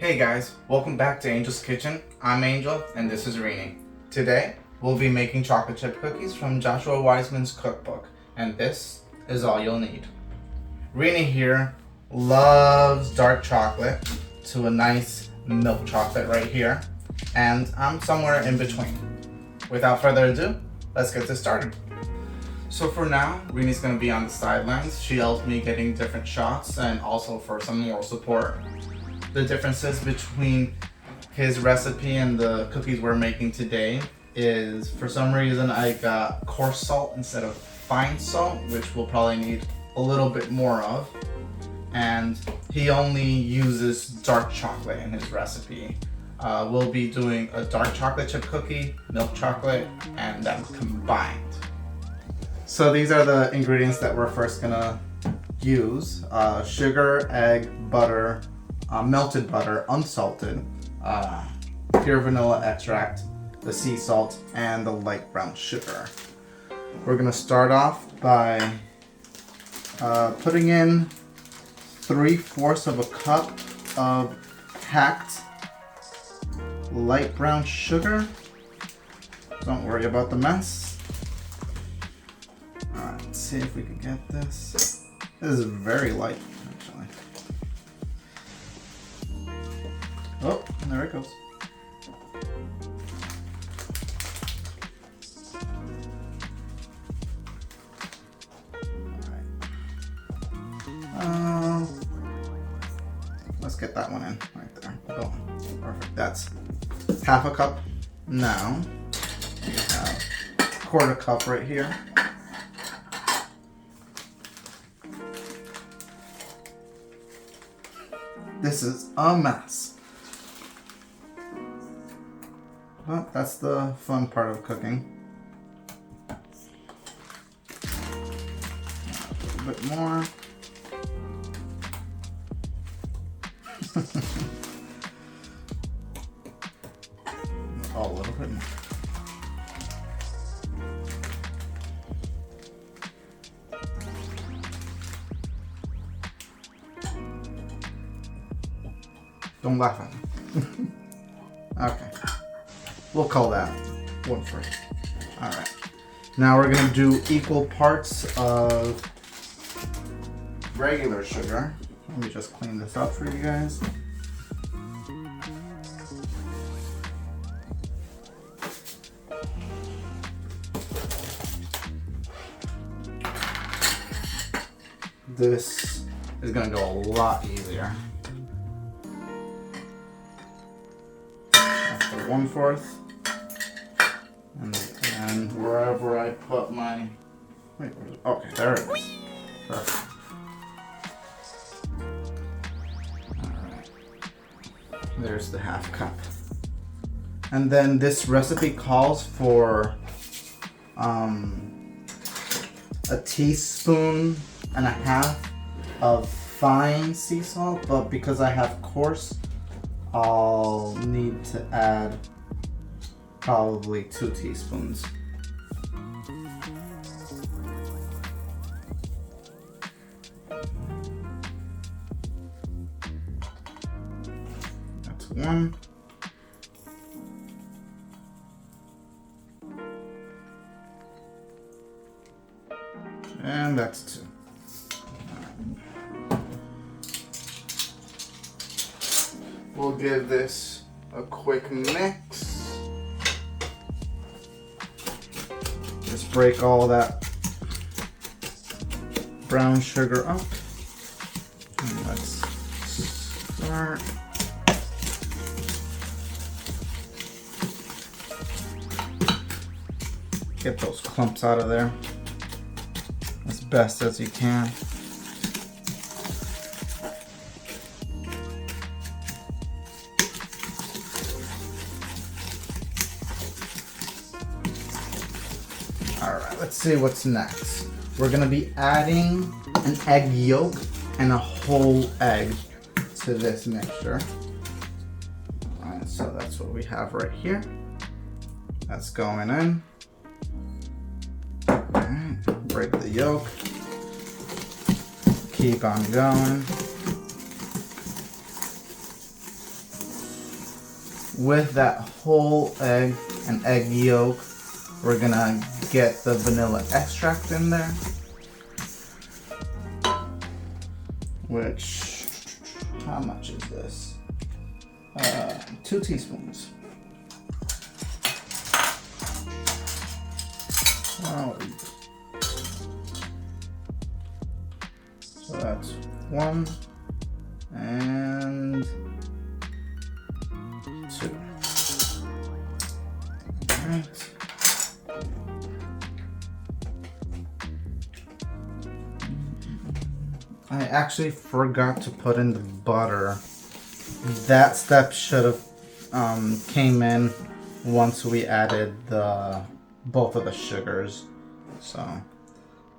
Hey guys, welcome back to Angel's Kitchen. I'm Angel and this is Rini. Today, we'll be making chocolate chip cookies from Joshua Weissman's cookbook, and this is all you'll need. Rini here loves dark chocolate to a nice milk chocolate right here, and I'm somewhere in between. Without further ado, let's get this started. So for now, Rini's going to be on the sidelines. She helped me getting different shots and also for some moral support. The differences between his recipe and the cookies we're making today is, for some reason, I got coarse salt instead of fine salt, which we'll probably need a little bit more of. And he only uses dark chocolate in his recipe. We'll be doing a dark chocolate chip cookie, milk chocolate, and them combined. So these are the ingredients that we're first gonna use. Sugar, egg, butter, melted butter, unsalted, pure vanilla extract, the sea salt, and the light brown sugar. We're gonna start off by putting in 3/4 of a cup of hacked light brown sugar. Don't worry about the mess. Alright, let's see if we can get this. This is very light, actually. Oh, and there it goes. Alright. Let's get that one in right there. Oh, perfect. That's half a cup. Now, we have a 1/4 cup right here. This is a mess. But that's the fun part of cooking. A little bit more. Oh, a little bit more. Don't laugh at me. Okay. We'll call that one first. Alright. Now we're going to do equal parts of regular sugar. Let me just clean this up for you guys. This is going to go a lot easier. After 1/4. And then wherever I put my... Wait, okay, there it is. Perfect. Alright. There's the half cup. And then this recipe calls for a teaspoon and a half of fine sea salt, but because I have coarse, I'll need to add probably 2 teaspoons. That's 1. And that's 2. We'll give this a quick mix. Just break all that brown sugar up. And let's start. Get those clumps out of there as best as you can. Alright, let's see what's next. We're going to be adding an egg yolk and a whole egg to this mixture. Alright, so that's what we have right here. That's going in. Alright, break the yolk. Keep on going. with that whole egg and egg yolk, we're gonna get the vanilla extract in there, which, how much is this? 2 teaspoons. Oh. So that's 1 and 2. All right. I actually forgot to put in the butter. That step should have came in once we added both of the sugars. So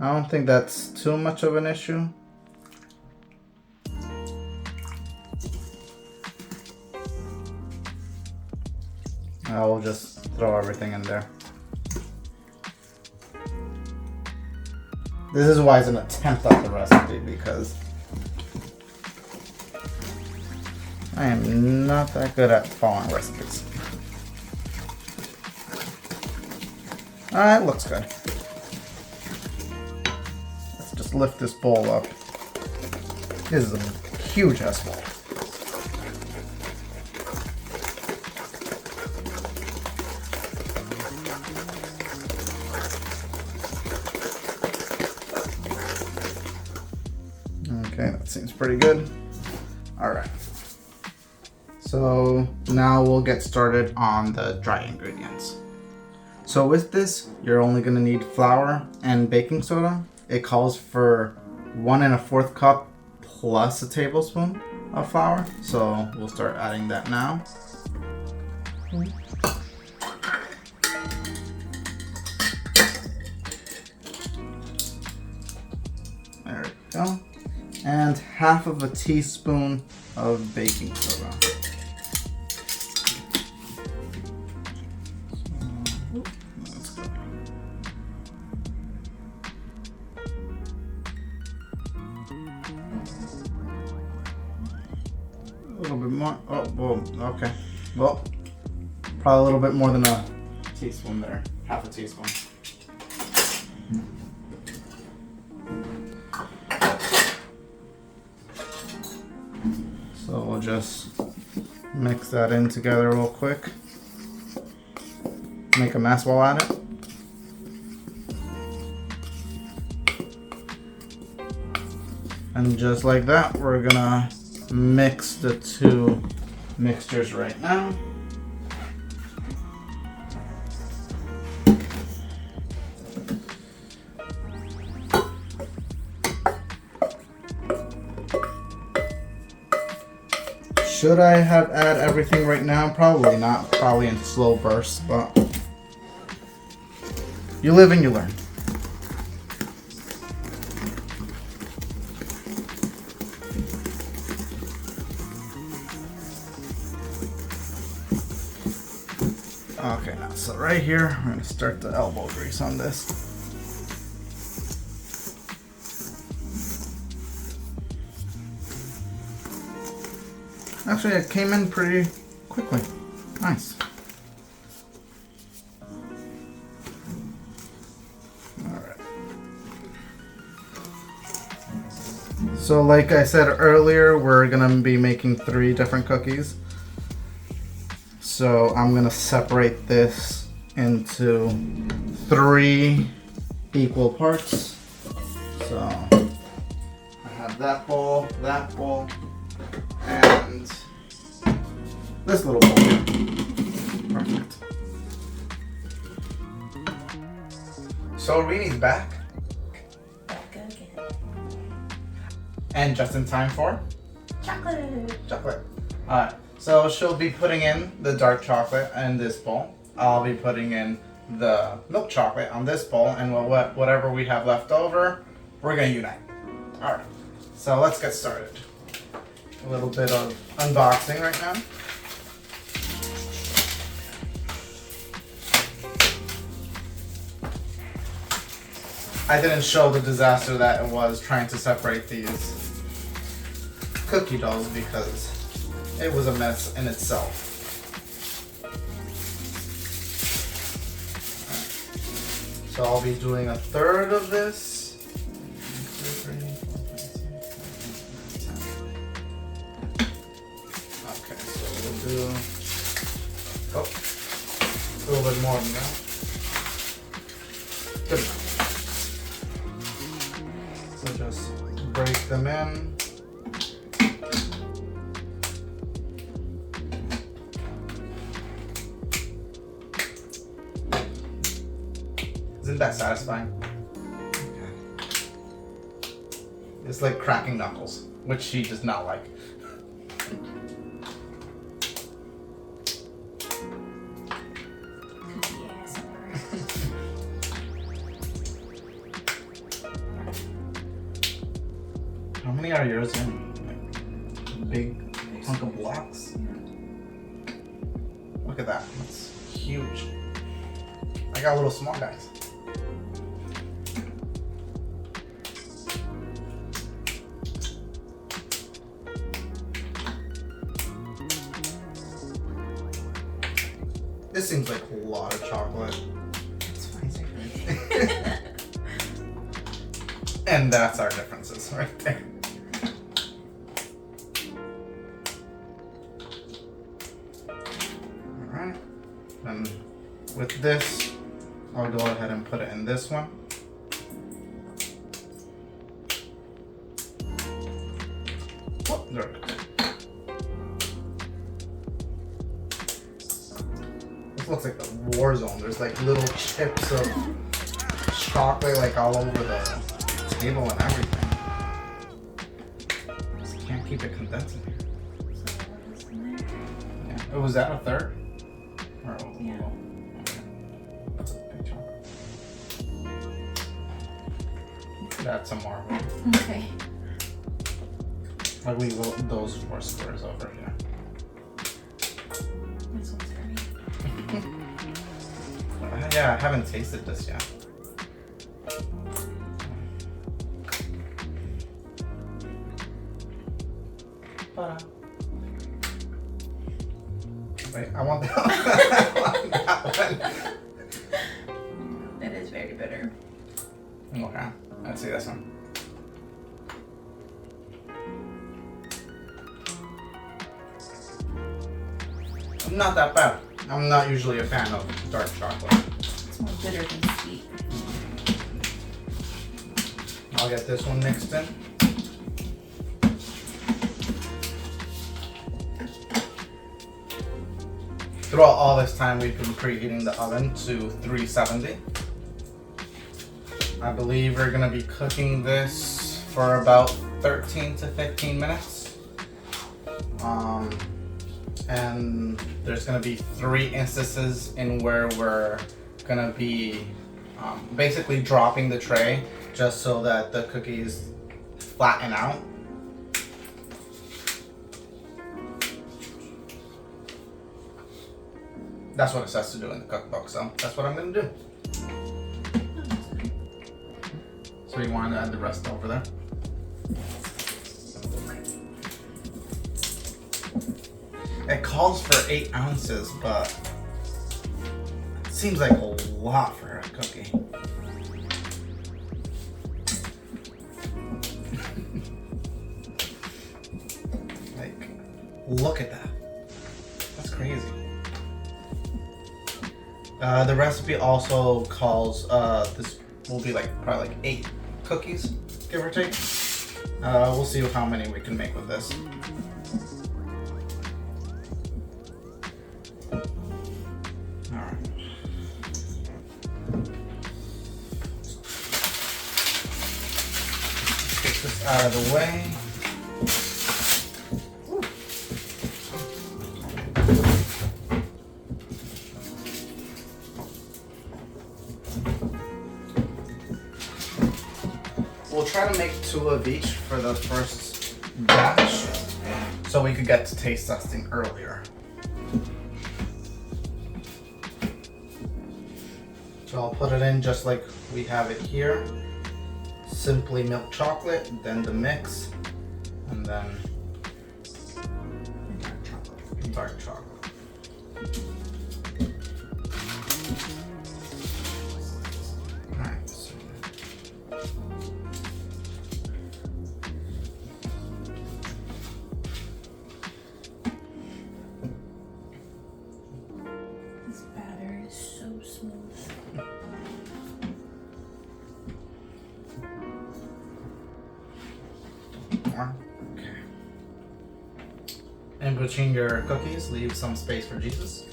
I don't think that's too much of an issue. I'll just throw everything in there. This is why it's an attempt at the recipe, because I am not that good at following recipes. Alright, looks good. Let's just lift this bowl up. This is a huge ass bowl. Okay, that seems pretty good. Alright. So now we'll get started on the dry ingredients. So with this, you're only going to need flour and baking soda. It calls for 1 1/4 cup plus a tablespoon of flour. So we'll start adding that now. There we go. And 1/2 teaspoon of baking soda. A little bit more. Oh, whoa, okay. Well, probably a little bit more than a teaspoon there. 1/2 teaspoon. So we'll just mix that in together real quick. Make a mess while at it. And just like that, we're gonna mix the two mixtures right now. Should I have add everything right now? Probably not. Probably in slow bursts, but you live and you learn. Okay, now so right here, we're gonna start the elbow grease on this. Actually, it came in pretty quickly. Nice. Alright. So like I said earlier, we're gonna be making 3 different cookies. So I'm gonna separate this into 3 equal parts. So I have that bowl, and this little bowl here. Perfect. So Rini's back. Back again. And just in time for Chocolate. chocolate. Alright, so she'll be putting in the dark chocolate in this bowl. I'll be putting in the milk chocolate on this bowl, and whatever we have left over, we're gonna unite. Alright, so let's get started. A little bit of unboxing right now. I didn't show the disaster that it was trying to separate these cookie doughs because it was a mess in itself. So I'll be doing a third of this. 1, 2, 3, 4, 5, 6, 7, 8, 9, 10. Okay, so we'll do a little bit more than that. Good enough. So just break them in. Isn't that satisfying? Okay. It's like cracking knuckles, which she does not like. Cookie ASMR. How many are yours in? Like, big hunk of blocks? Look at that. That's huge. I got little small guys. This seems like a lot of chocolate. That's fine. And that's our differences right there. Alright. And with this, I'll go ahead and put it in this one. Oh, there we go. This looks like a war zone. There's like little chips of chocolate like all over the table and everything. Just can't keep it condensed in here. So what is in there? Yeah. Oh, was that a third? Or, Yeah. Okay. That's a big chunk. Could add some more. Okay. Like leave those 4 squares over here. This one's very. Yeah, I haven't tasted this yet. Wait, I want that one. I want that one. It is very bitter. Okay, let's see this one. Not that bad. I'm not usually a fan of dark chocolate. It's more bitter than sweet. I'll get this one mixed in. Throughout all this time, we've been preheating the oven to 370. I believe we're gonna be cooking this for about 13 to 15 minutes. And there's gonna be 3 instances in where we're gonna be basically dropping the tray just so that the cookies flatten out. That's what it says to do in the cookbook, so that's what I'm gonna do. So you want to add the rest over there? It calls for 8 ounces, but it seems like a lot for a cookie. Like, look at that. That's crazy. The recipe also calls, this will be like probably like 8 cookies, give or take. We'll see how many we can make with this. Alright. Get this out of the way. We'll try to make 2 of each for the first batch so we could get to taste testing earlier. So I'll put it in just like we have it here. Simply milk chocolate, then the mix, and then dark chocolate. between your cookies, leave some space for Jesus.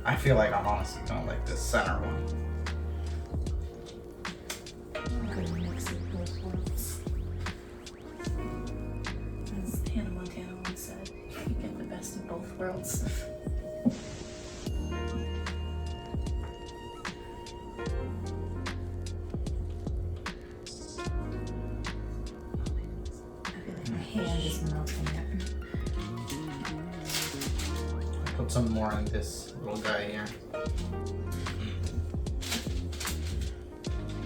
I feel like I'm honestly gonna like this center one. Good mix of both worlds. As Hannah Montana once said, you get the best of both worlds. I feel like my hand is melting it. Put some more in this little guy here.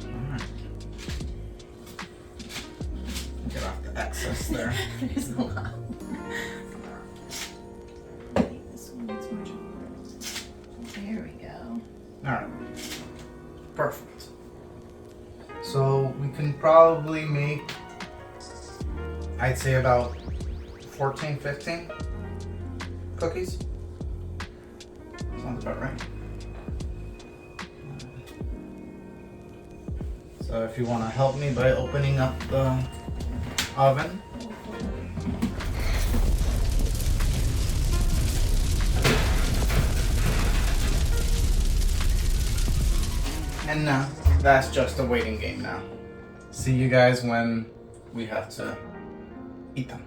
Alright. Get off the excess there. There's a lot. This one needs more chocolate. There we go. Alright. Perfect. So we can probably make, I'd say about 14, 15 cookies. Sounds about right. So if you want to help me by opening up the oven. And now, that's just a waiting game now. See you guys when we have to eat them.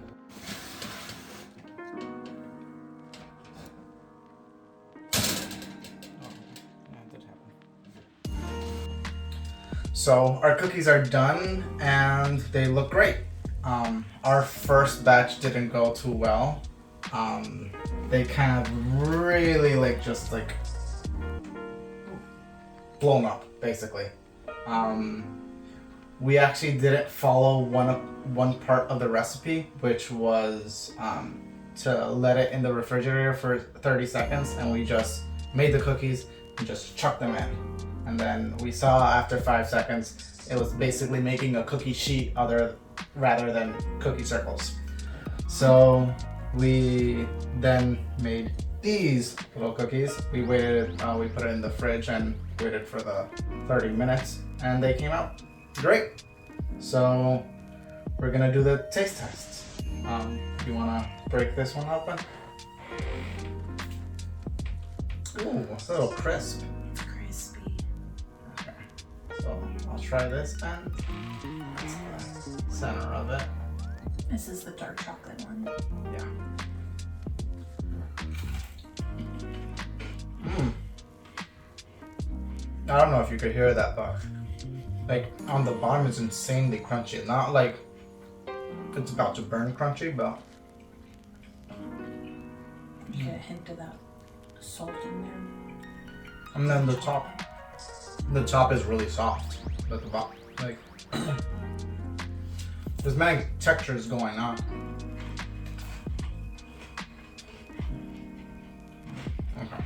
So our cookies are done and they look great. Our first batch didn't go too well. They kind of really just blown up basically. We actually didn't follow one part of the recipe, which was to let it in the refrigerator for 30 seconds, and we just made the cookies and just chucked them in. And then we saw after 5 seconds, it was basically making a cookie sheet rather than cookie circles. So we then made these little cookies. We waited, we put it in the fridge and waited for the 30 minutes and they came out great. So we're gonna do the taste tests. You wanna break this one open? Ooh, it's a little crisp. Crispy. Okay, so I'll try this end. That's the center of it. This is the dark chocolate one. Yeah. I don't know if you could hear that, but on the bottom it's insanely crunchy. Not like it's about to burn crunchy, but You get a hint of that salt in there. and then the top is really soft. But the bottom, there's many textures going on. Okay.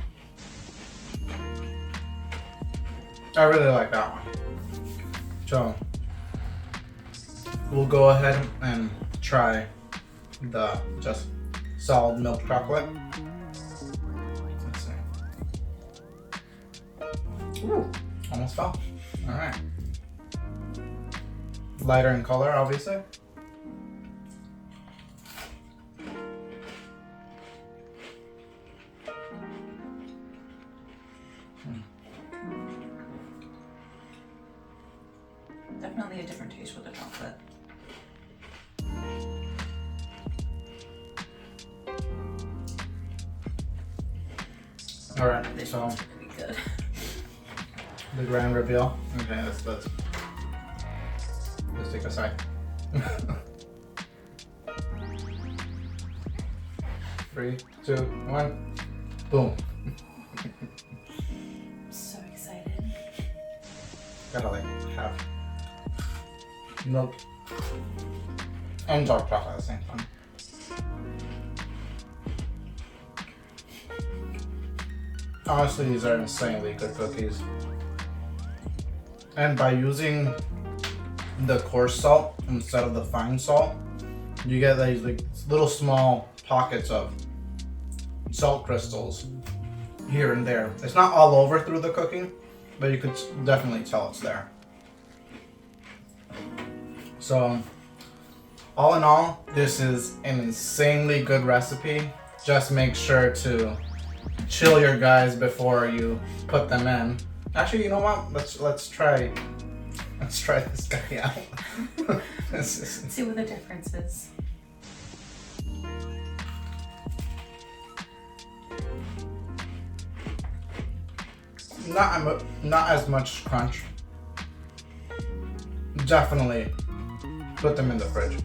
I really like that one. So we'll go ahead and try the just solid milk chocolate. Let's see. Ooh, almost fell. All right. Lighter in color, obviously. Definitely a different taste with the chocolate. All right, This so one's gonna be good. the grand reveal. Okay, let's take a side. 3, 2, 1, boom. So excited. Gotta have milk and dark chocolate at the same time. Honestly, these are insanely good cookies. And by using the coarse salt instead of the fine salt, you get these little small pockets of salt crystals here and there. It's not all over through the cookie, but you could definitely tell it's there. So, all in all, this is an insanely good recipe. Just make sure to chill your guys before you put them in. Actually, you know what? Let's try this guy out. See what the difference is. Not as much crunch. Definitely put them in the fridge.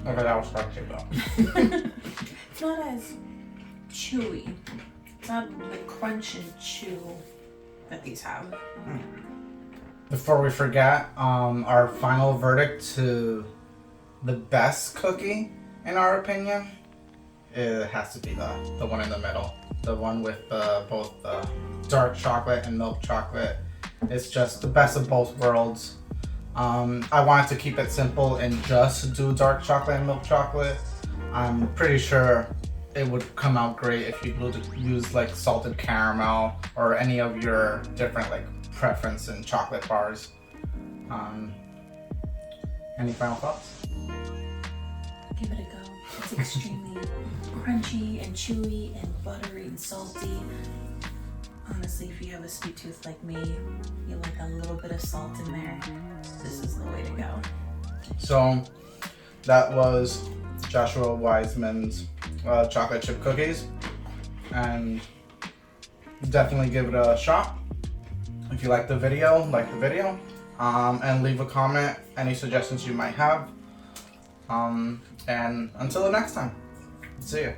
Okay, that was crunchy though. It's not as chewy. It's not the crunch and chew that these have. Before we forget, our final verdict to the best cookie, in our opinion, it has to be the one in the middle. The one with both the dark chocolate and milk chocolate. It's just the best of both worlds. I wanted to keep it simple and just do dark chocolate and milk chocolate. I'm pretty sure it would come out great if you use like salted caramel or any of your different like preference in chocolate bars. Any final thoughts? Give it a go. It's extremely crunchy and chewy and buttery and salty. Honestly, if you have a sweet tooth like me, you like a little bit of salt in there, this is the way to go. So that was Joshua Weissman's chocolate chip cookies, and definitely give it a shot. If you like the video, and leave a comment, any suggestions you might have. And until the next time, see ya.